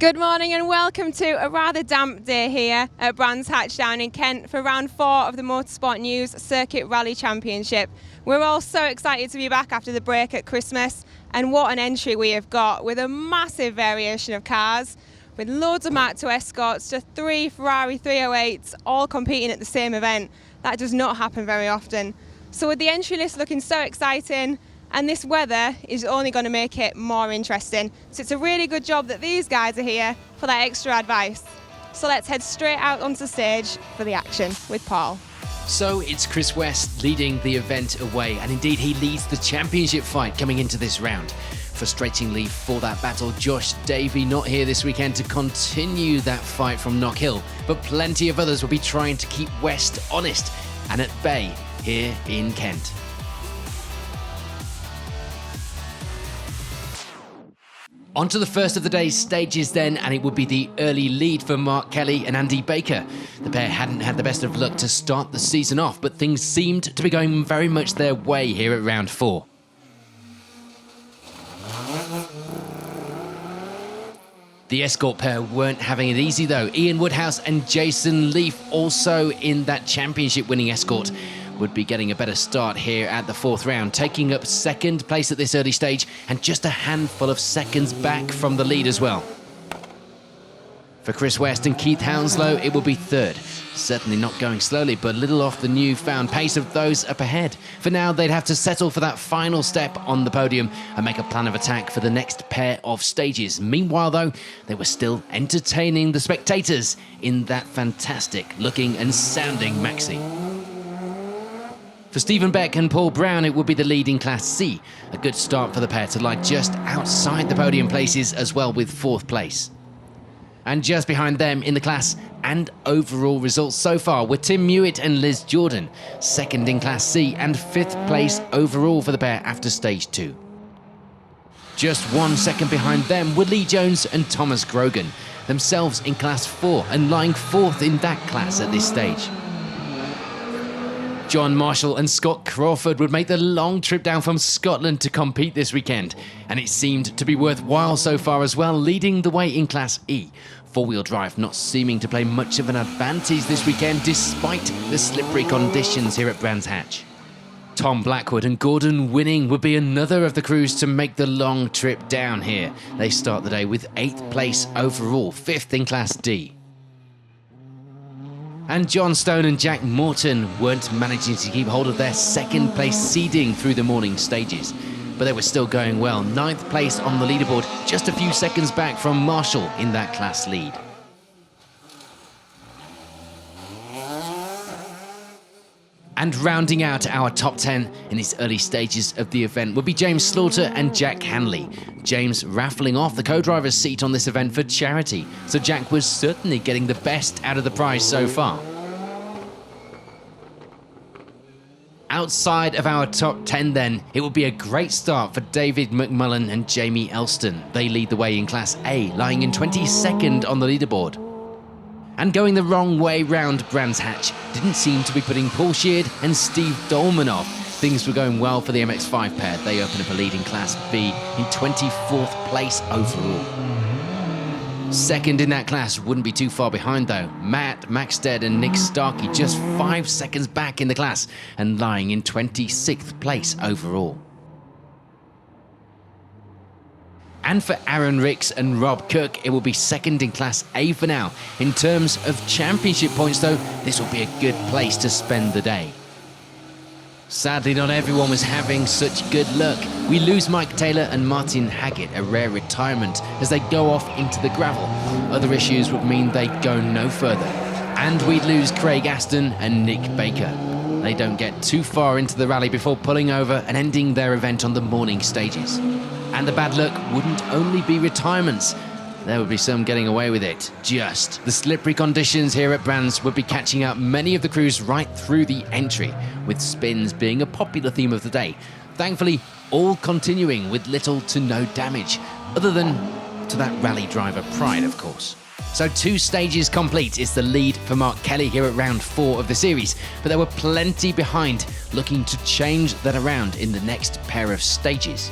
Good morning and welcome to a rather damp day here at Brands Hatch down in Kent for round 4 of the Motorsport News Circuit Rally Championship. We're all so excited to be back after the break at Christmas, and what an entry we have got with a massive variation of cars, with loads of Mark II Escorts to 3 Ferrari 308s all competing at the same event. That does not happen very often. So with the entry list looking so exciting, and this weather is only going to make it more interesting. So it's a really good job that these guys are here for that extra advice. So let's head straight out onto stage for the action with Paul. So it's Chris West leading the event away, and indeed he leads the championship fight coming into this round. Frustratingly for that battle, Josh Davey not here this weekend to continue that fight from Knock Hill, but plenty of others will be trying to keep West honest and at bay here in Kent. On to the first of the day's stages then, and it would be the early lead for Mark Kelly and Andy Baker. The pair hadn't had the best of luck to start the season off, but things seemed to be going very much their way here at round 4. The Escort pair weren't having it easy though. Ian Woodhouse and Jason Leaf, also in that championship winning Escort, would be getting a better start here at the 4th round, taking up 2nd place at this early stage and just a handful of seconds back from the lead as well. For Chris West and Keith Hounslow, it will be 3rd. Certainly not going slowly, but little off the newfound pace of those up ahead. For now, they'd have to settle for that final step on the podium and make a plan of attack for the next pair of stages. Meanwhile, though, they were still entertaining the spectators in that fantastic looking and sounding maxi. For Stephen Beck and Paul Brown, it would be the lead in Class C. A good start for the pair to lie just outside the podium places as well, with 4th place. And just behind them in the class and overall results so far were Tim Mewitt and Liz Jordan, 2nd in Class C and 5th place overall for the pair after stage 2. Just 1 second behind them were Lee Jones and Thomas Grogan, themselves in Class 4 and lying 4th in that class at this stage. John Marshall and Scott Crawford would make the long trip down from Scotland to compete this weekend, and it seemed to be worthwhile so far as well, leading the way in Class E. 4-wheel drive not seeming to play much of an advantage this weekend despite the slippery conditions here at Brands Hatch. Tom Blackwood and Gordon Winning would be another of the crews to make the long trip down here. They start the day with 8th place overall, 5th in Class D. And John Stone and Jack Morton weren't managing to keep hold of their 2nd place seeding through the morning stages, but they were still going well. 9th place on the leaderboard, just a few seconds back from Marshall in that class lead. And rounding out our top 10 in these early stages of the event would be James Slaughter and Jack Hanley. James raffling off the co-driver's seat on this event for charity, so Jack was certainly getting the best out of the prize so far. Outside of our top 10 then, it would be a great start for David McMullen and Jamie Elston. They lead the way in Class A, lying in 22nd on the leaderboard. And going the wrong way round Brands Hatch didn't seem to be putting Paul Sheard and Steve Dolman off. Things were going well for the MX-5 pair. They open up a lead in Class B in 24th place overall. 2nd in that class wouldn't be too far behind though. Matt Maxted and Nick Starkey just 5 seconds back in the class and lying in 26th place overall. And for Aaron Ricks and Rob Cook, it will be 2nd in Class A for now. In terms of championship points though, this will be a good place to spend the day. Sadly, not everyone was having such good luck. We lose Mike Taylor and Martin Haggett, a rare retirement, as they go off into the gravel. Other issues would mean they go no further. And we'd lose Craig Aston and Nick Baker. They don't get too far into the rally before pulling over and ending their event on the morning stages. And the bad luck wouldn't only be retirements. There would be some getting away with it. Just the slippery conditions here at Brands would be catching up many of the crews right through the entry, with spins being a popular theme of the day. Thankfully, all continuing with little to no damage, other than to that rally driver pride, of course. So 2 stages complete is the lead for Mark Kelly here at round 4 of the series, but there were plenty behind looking to change that around in the next pair of stages.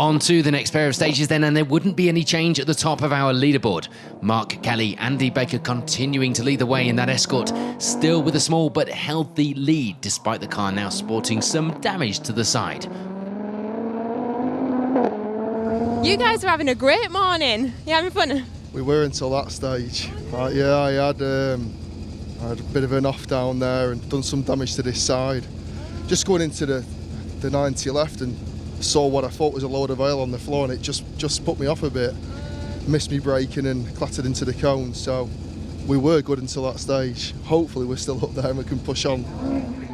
On to the next pair of stages then, and there wouldn't be any change at the top of our leaderboard. Mark Kelly, Andy Baker continuing to lead the way in that Escort, still with a small but healthy lead, despite the car now sporting some damage to the side. You guys are having a great morning. You having fun? We were until that stage. Yeah, I had a bit of an off down there and done some damage to this side. Just going into the 90 left and saw what I thought was a load of oil on the floor, and it just put me off a bit. Missed me braking and clattered into the cone. So we were good until that stage. Hopefully we're still up there and we can push on.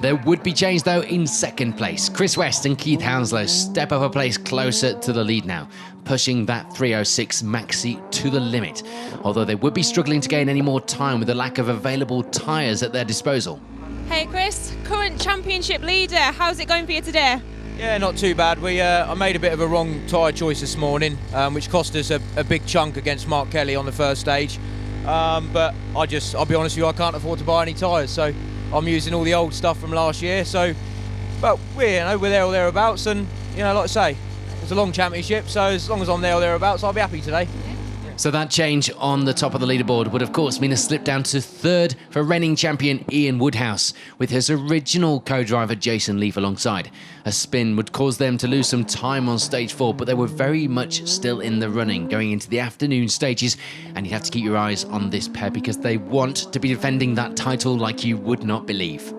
There would be change though in second place. Chris West and Keith Hounslow step up a place closer to the lead now, pushing that 306 maxi to the limit, although they would be struggling to gain any more time with the lack of available tyres at their disposal. Hey Chris, current championship leader, how's it going for you today? Yeah, not too bad. I made a bit of a wrong tyre choice this morning, which cost us a big chunk against Mark Kelly on the first stage. But I'll be honest with you, I can't afford to buy any tyres, so I'm using all the old stuff from last year. So, but we're there or thereabouts, and like I say, it's a long championship, so as long as I'm there or thereabouts, I'll be happy today. So that change on the top of the leaderboard would of course mean a slip down to third for reigning champion Ian Woodhouse, with his original co-driver Jason Leaf alongside. A spin would cause them to lose some time on stage 4, but they were very much still in the running going into the afternoon stages, and you'd have to keep your eyes on this pair because they want to be defending that title like you would not believe.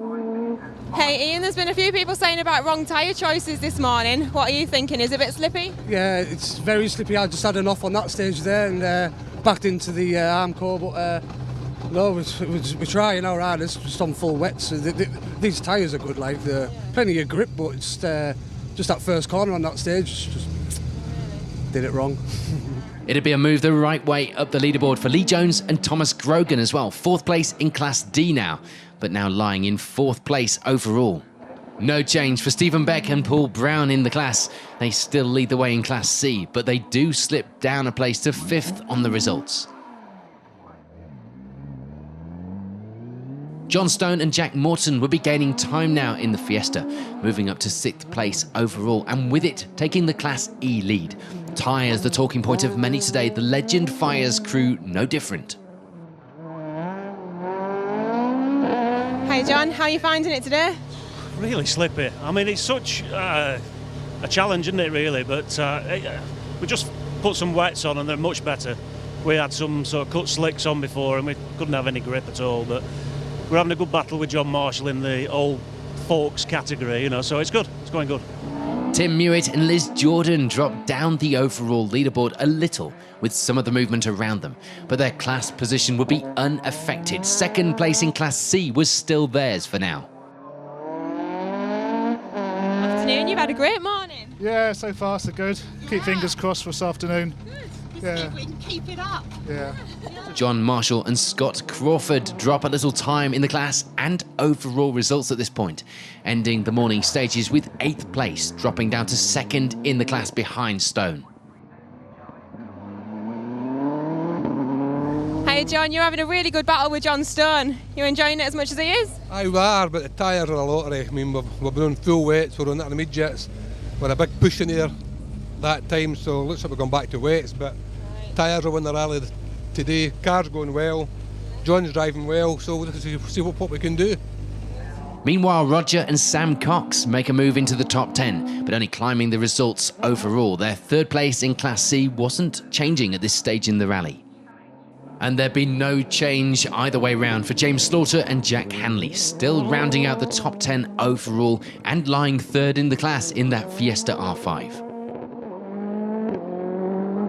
Hey Ian, there's been a few people saying about wrong tyre choices this morning. What are you thinking? Is it a bit slippy? Yeah, it's very slippy. I just had an off on that stage there and backed into the Armco, but no, we're trying our hardest, just on full wet. So these tyres are good, like they're plenty of grip, but it's just that first corner on that stage, just did it wrong. It'd be a move the right way up the leaderboard for Lee Jones and Thomas Grogan as well. 4th place in Class D now, but now lying in 4th place overall. No change for Stephen Beck and Paul Brown in the class. They still lead the way in Class C, but they do slip down a place to 5th on the results. John Stone and Jack Morton will be gaining time now in the Fiesta, moving up to 6th place overall, and with it taking the Class E lead. Tyres the talking point of many today, the Legend Fires crew no different. Hey John, how are you finding it today? Really slippy. I mean, it's such a challenge, isn't it, really? But we just put some wets on and they're much better. We had some sort of cut slicks on before and we couldn't have any grip at all. But we're having a good battle with John Marshall in the old folks category, so it's good. It's going good. Tim Mewitt and Liz Jordan dropped down the overall leaderboard a little with some of the movement around them, but their class position would be unaffected. 2nd place in Class C was still theirs for now. Afternoon, you've had a great morning. Yeah, so far so good. Keep fingers crossed for this afternoon. Good. Yeah. See if we can keep it up. Yeah. John Marshall and Scott Crawford drop a little time in the class and overall results at this point, ending the morning stages with 8th place, dropping down to 2nd in the class behind Stone. Hey John, you're having a really good battle with John Stone. You enjoying it as much as he is? I are, but the tyres are a lottery. I mean, we've been on full weights, we're on that mid-jets. We're a big push in here that time, so it looks like we're going back to weights, but tyres are winning the rally today. Car's going well, John's driving well, so we'll see what we can do. Meanwhile, Roger and Sam Cox make a move into the top 10, but only climbing the results overall. Their 3rd place in Class C wasn't changing at this stage in the rally. And there'd be no change either way round for James Slaughter and Jack Hanley, still rounding out the top 10 overall and lying 3rd in the class in that Fiesta R5.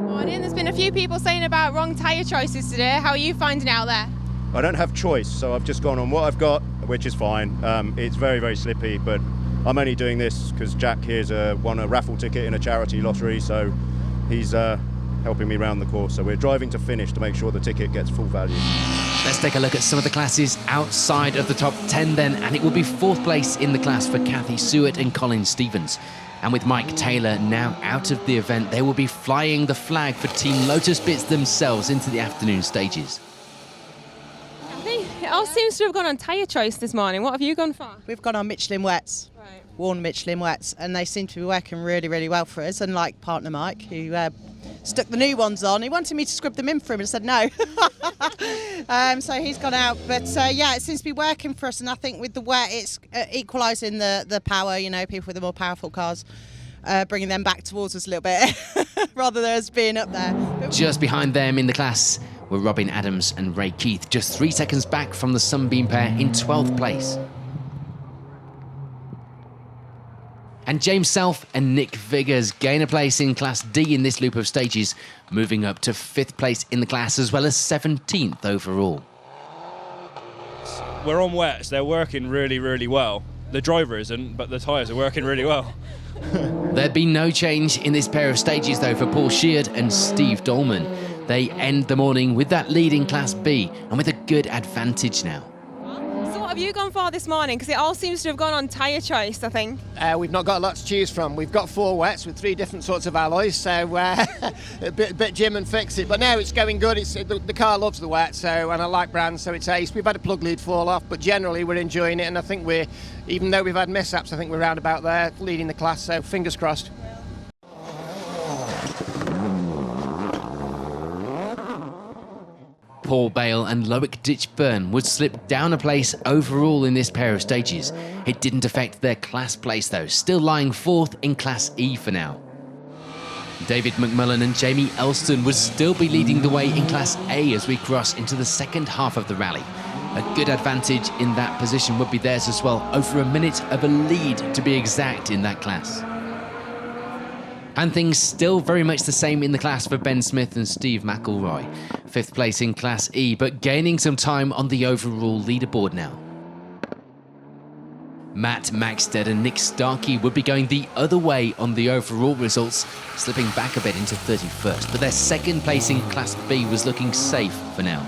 Morning, there's been a few people saying about wrong tyre choices today. How are you finding it out there? I don't have choice, so I've just gone on what I've got, which is fine. It's very, very slippy, but I'm only doing this because Jack here's won a raffle ticket in a charity lottery, so he's helping me round the course. So we're driving to finish to make sure the ticket gets full value. Let's take a look at some of the classes outside of the top 10 then, and it will be 4th place in the class for Kathy Seward and Colin Stevens. And with Mike Taylor now out of the event, they will be flying the flag for Team Lotus Bits themselves into the afternoon stages. Kathy, It all seems to have gone on tyre choice this morning. What have you gone for? We've gone on Michelin wets, Right. worn Michelin wets, and they seem to be working really, really well for us. Unlike partner Mike, who stuck the new ones on. He wanted me to scrub them in for him, and I said no. So he's gone out. But yeah, it seems to be working for us, and I think with the wet, it's equalising the power. You know, people with the more powerful cars, bringing them back towards us a little bit, rather than us being up there. Just behind them in the class were Robin Adams and Ray Keith, just 3 seconds back from the Sunbeam pair in 12th place. And James Self and Nick Viggers gain a place in Class D in this loop of stages, moving up to 5th place in the class as well as 17th overall. We're on wets, they're working really, really well. The driver isn't, but the tyres are working really well. There'd be no change in this pair of stages though for Paul Sheard and Steve Dolman. They end the morning with that lead in Class B and with a good advantage now. So what have you gone for this morning? Because it all seems to have gone on tyre choice, I think. We've not got a lot to choose from. We've got 4 wets with 3 different sorts of alloys, so a bit Jim and fix it. But now it's going good. The car loves the wet, so, and I like brands, so it's ace. We've had a plug lead fall off, but generally we're enjoying it, and I think even though we've had mishaps, I think we're round about there leading the class, so fingers crossed. Paul Bale and Loic Ditchburn would slip down a place overall in this pair of stages. It didn't affect their class place though, still lying 4th in Class E for now. David McMullen and Jamie Elston would still be leading the way in Class A as we cross into the second half of the rally. A good advantage in that position would be theirs as well, over a minute of a lead to be exact in that class. And things still very much the same in the class for Ben Smith and Steve McElroy. 5th place in Class E, but gaining some time on the overall leaderboard now. Matt Maxted and Nick Starkey would be going the other way on the overall results, slipping back a bit into 31st, but their 2nd place in Class B was looking safe for now.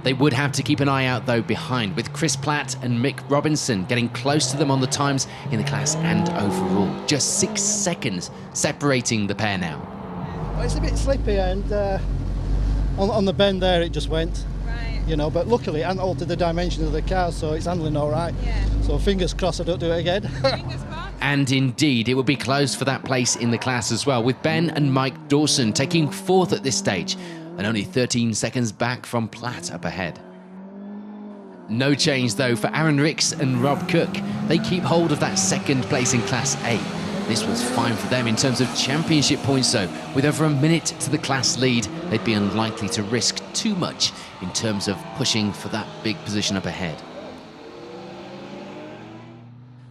They would have to keep an eye out though behind, with Chris Platt and Mick Robinson getting close to them on the times in the class and overall. Just 6 seconds separating the pair now. Well, it's a bit slippy, and on the bend there it just went. Right. You know, but luckily it hasn't altered the dimension of the car, so it's handling all right. Yeah. So fingers crossed I don't do it again. Fingers crossed. And indeed, it would be close for that place in the class as well, with Ben and Mike Dawson taking 4th at this stage, and only 13 seconds back from Platt up ahead. No change though for Aaron Ricks and Rob Cook. They keep hold of that 2nd place in Class A. This was fine for them in terms of championship points though. With over a minute to the class lead, they'd be unlikely to risk too much in terms of pushing for that big position up ahead.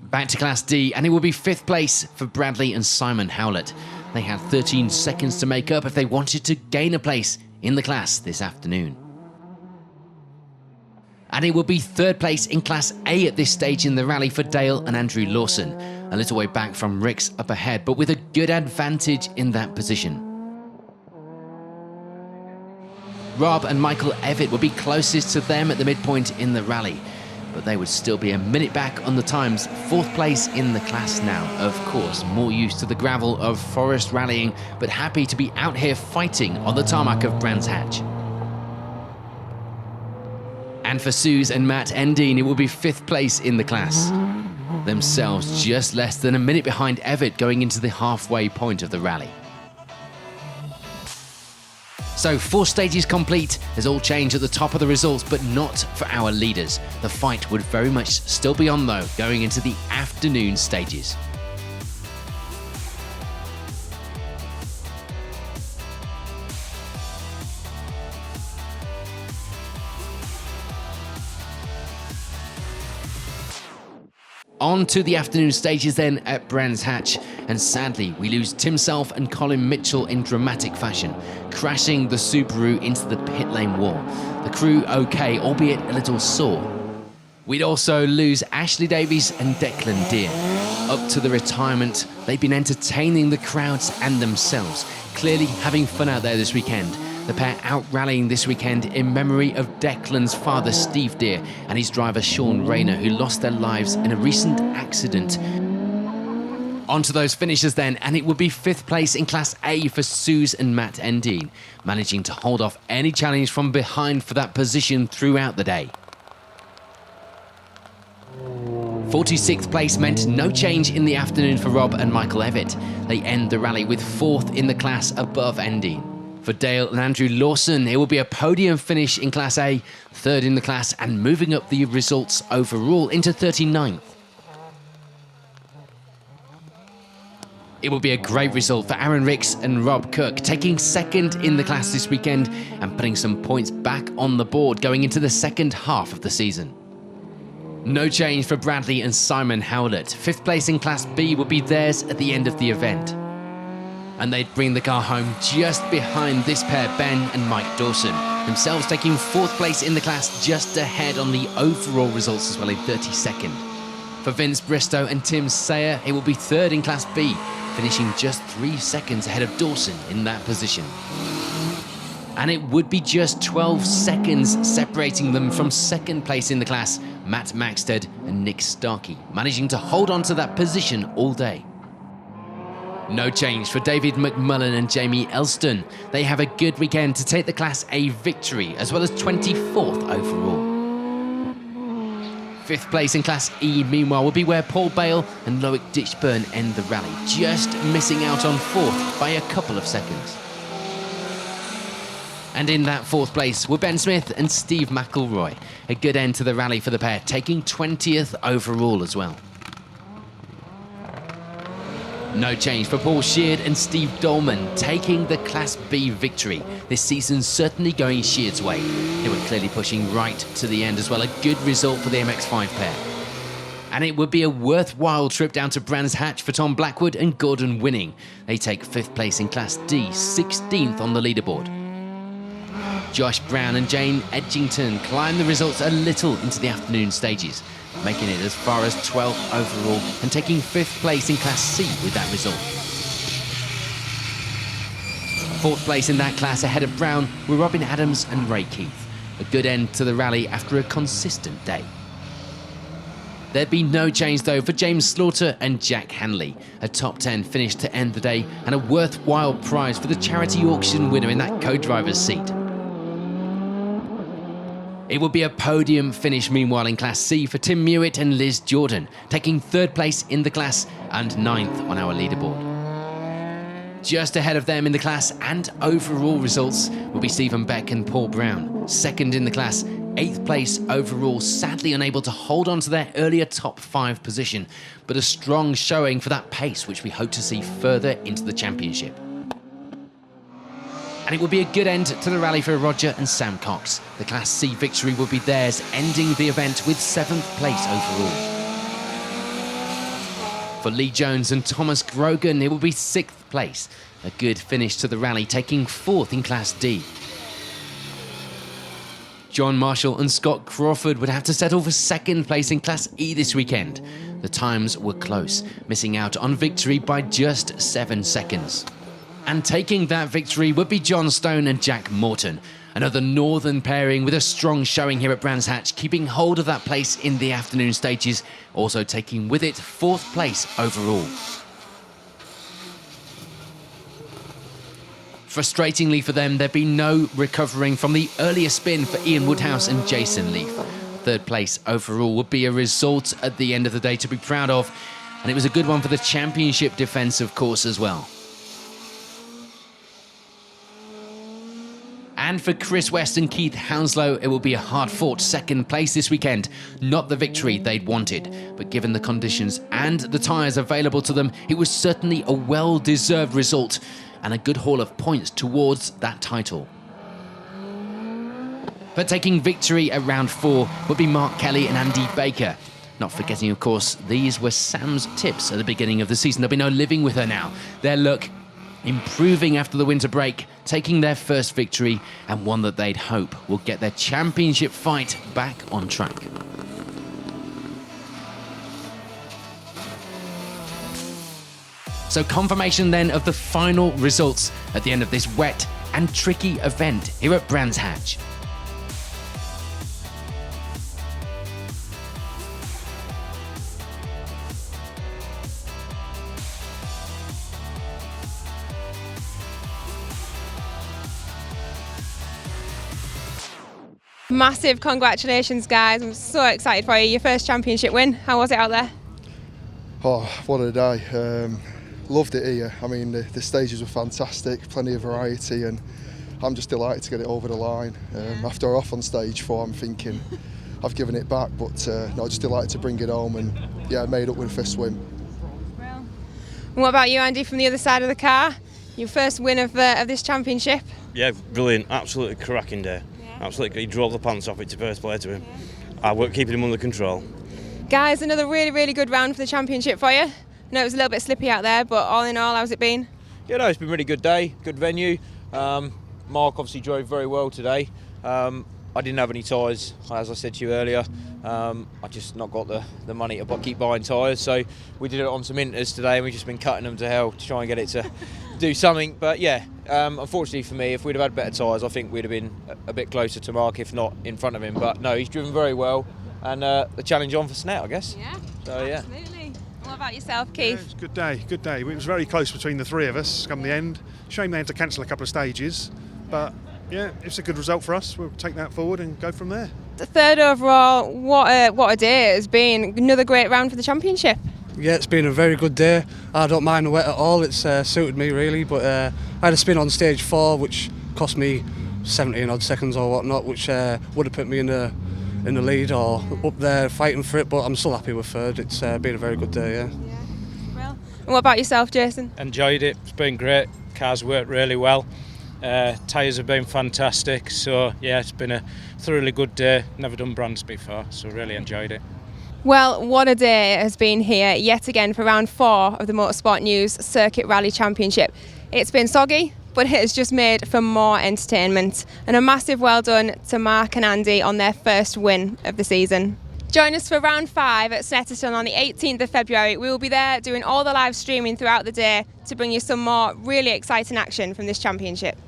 Back to Class D, and it will be 5th place for Bradley and Simon Howlett. They had 13 seconds to make up if they wanted to gain a place in the class this afternoon. And it will be 3rd place in Class A at this stage in the rally for Dale and Andrew Lawson. A little way back from Ricks up ahead, but with a good advantage in that position. Rob and Michael Evatt will be closest to them at the midpoint in the rally, but they would still be a minute back on the times. 4th place in the class now. Of course, more used to the gravel of forest rallying, but happy to be out here fighting on the tarmac of Brands Hatch. And for Suze and Matt Endine, it will be 5th place in the class. Themselves just less than a minute behind Evatt going into the halfway point of the rally. So 4 stages complete. There's all change at the top of the results, but not for our leaders. The fight would very much still be on though, going into the afternoon stages. On to the afternoon stages then at Brands Hatch, and sadly we lose Tim Self and Colin Mitchell in dramatic fashion, crashing the Subaru into the pit lane wall. The crew okay, albeit a little sore. We'd also lose Ashley Davies and Declan Deere. Up to the retirement, they've been entertaining the crowds and themselves, clearly having fun out there this weekend. The pair out rallying this weekend in memory of Declan's father Steve Deere and his driver Sean Rayner, who lost their lives in a recent accident. On to those finishers then, and it would be 5th place in Class A for Suze and Matt Endine, managing to hold off any challenge from behind for that position throughout the day. 46th place meant no change in the afternoon for Rob and Michael Evatt. They end the rally with 4th in the class above Endine. For Dale and Andrew Lawson, it will be a podium finish in Class A, 3rd in the class, and moving up the results overall into 39th. It will be a great result for Aaron Ricks and Rob Cook, taking 2nd in the class this weekend and putting some points back on the board going into the second half of the season. No change for Bradley and Simon Howlett. 5th place in Class B will be theirs at the end of the event. And they'd bring the car home just behind this pair, Ben and Mike Dawson, themselves taking 4th place in the class, just ahead on the overall results as well in 32nd. For Vince Bristow and Tim Sayer, it will be 3rd in Class B, finishing just 3 seconds ahead of Dawson in that position. And it would be just 12 seconds separating them from 2nd place in the class, Matt Maxted and Nick Starkey, managing to hold on to that position all day. No change for David McMullen and Jamie Elston. They have a good weekend to take the Class A victory, as well as 24th overall. 5th place in Class E, meanwhile, will be where Paul Bale and Loic Ditchburn end the rally, just missing out on 4th by a couple of seconds. And in that 4th place were Ben Smith and Steve McElroy. A good end to the rally for the pair, taking 20th overall as well. No change for Paul Sheard and Steve Dolman, taking the Class B victory. This season certainly going Sheard's way. They were clearly pushing right to the end as well. A good result for the MX-5 pair. And it would be a worthwhile trip down to Brands Hatch for Tom Blackwood and Gordon Winning. They take 5th place in Class D, 16th on the leaderboard. Josh Brown and Jane Edgington climb the results a little into the afternoon stages, making it as far as 12th overall and taking 5th place in Class C with that result. 4th place in that class ahead of Brown were Robin Adams and Ray Keith. A good end to the rally after a consistent day. There'd be no change though for James Slaughter and Jack Hanley. A top 10 finish to end the day and a worthwhile prize for the charity auction winner in that co-driver's seat. It will be a podium finish meanwhile in Class C for Tim Mewitt and Liz Jordan, taking 3rd place in the class and 9th on our leaderboard. Just ahead of them in the class and overall results will be Stephen Beck and Paul Brown, 2nd in the class, 8th place overall, sadly unable to hold on to their earlier top 5 position, but a strong showing for that pace which we hope to see further into the championship. And it will be a good end to the rally for Roger and Sam Cox. The Class C victory will be theirs, ending the event with 7th place overall. For Lee Jones and Thomas Grogan, it will be 6th place. A good finish to the rally, taking 4th in Class D. John Marshall and Scott Crawford would have to settle for 2nd place in Class E this weekend. The times were close, missing out on victory by just 7 seconds. And taking that victory would be John Stone and Jack Morton. Another northern pairing with a strong showing here at Brands Hatch, keeping hold of that place in the afternoon stages, also taking with it 4th place overall. Frustratingly for them, there'd be no recovering from the earlier spin for Ian Woodhouse and Jason Leaf. 3rd place overall would be a result at the end of the day to be proud of, and it was a good one for the championship defence, of course, as well. And for Chris West and Keith Hounslow, it will be a hard-fought 2nd place this weekend. Not the victory they'd wanted, but given the conditions and the tyres available to them, it was certainly a well-deserved result and a good haul of points towards that title. But taking victory at round 4 would be Mark Kelly and Andy Baker. Not forgetting, of course, these were Sam's tips at the beginning of the season. There'll be no living with her now. Their luck improving after the winter break, taking their first victory and one that they'd hope will get their championship fight back on track. So confirmation then of the final results at the end of this wet and tricky event here at Brands Hatch. Massive congratulations, guys. I'm so excited for you. Your first championship win. How was it out there? Oh, what a day. Loved it here. I mean, the stages were fantastic, plenty of variety, and I'm just delighted to get it over the line. After off on stage 4, I'm thinking I've given it back, but no, just delighted to bring it home, and yeah, made up with the first swim. Well, and what about you, Andy, from the other side of the car? Your first win of this championship? Yeah, brilliant. Absolutely cracking day. Absolutely, he drove the pants off it to first play to him. I worked keeping him under control. Guys, another really, really good round for the championship for you. I know it was a little bit slippy out there, but all in all, how's it been? Yeah, no, it's been a really good day, good venue. Mark obviously drove very well today. I didn't have any tyres, as I said to you earlier. I just not got the money to keep buying tyres, so we did it on some inters today, and we've just been cutting them to hell to try and get it to do something. But yeah, unfortunately for me, if we'd have had better tyres, I think we'd have been a bit closer to Mark, if not in front of him. But no, he's driven very well, and the challenge on for Snet, I guess. Yeah, so yeah. Absolutely. What about yourself, Keith? Yeah, it was a good day, good day. It was very close between the three of us come the end. Shame they had to cancel a couple of stages, but yeah, it's a good result for us. We'll take that forward and go from there. The third overall, what a day it has been. Another great round for the championship. Yeah, it's been a very good day. I don't mind the wet at all. It's suited me really, but I had a spin on stage 4, which cost me 17 odd seconds or whatnot, which would have put me in the lead or up there fighting for it. But I'm still happy with third. It's been a very good day. Yeah. Well, and what about yourself, Jason? Enjoyed it. It's been great. Cars worked really well. Tyres have been fantastic. So yeah, it's been a thoroughly good day. Never done Brands before, so really enjoyed it. Well, what a day it has been here yet again for round 4 of the Motorsport News Circuit Rally Championship. It's been soggy, but it has just made for more entertainment. And a massive well done to Mark and Andy on their first win of the season. Join us for round 5 at Snetterton on the 18th of February. We will be there doing all the live streaming throughout the day to bring you some more really exciting action from this championship.